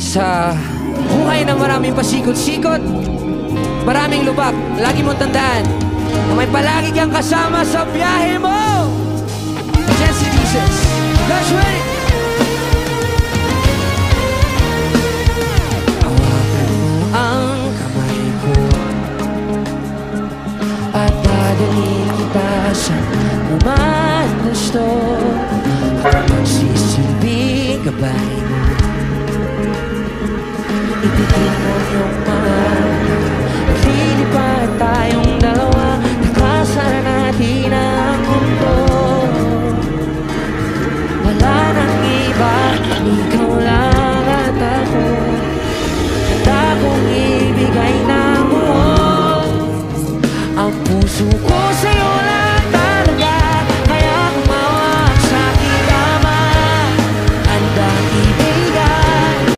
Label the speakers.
Speaker 1: Sa buhay na maraming pasikot-sikot, maraming lubak, lagi mong tandaan na may palagi kang kasama sa biyahe mo. Jesse Jesus, let's ready. Hawakan mo ang kamay ko at dadalhin kita sa naman gusto. Magsisilbing gabay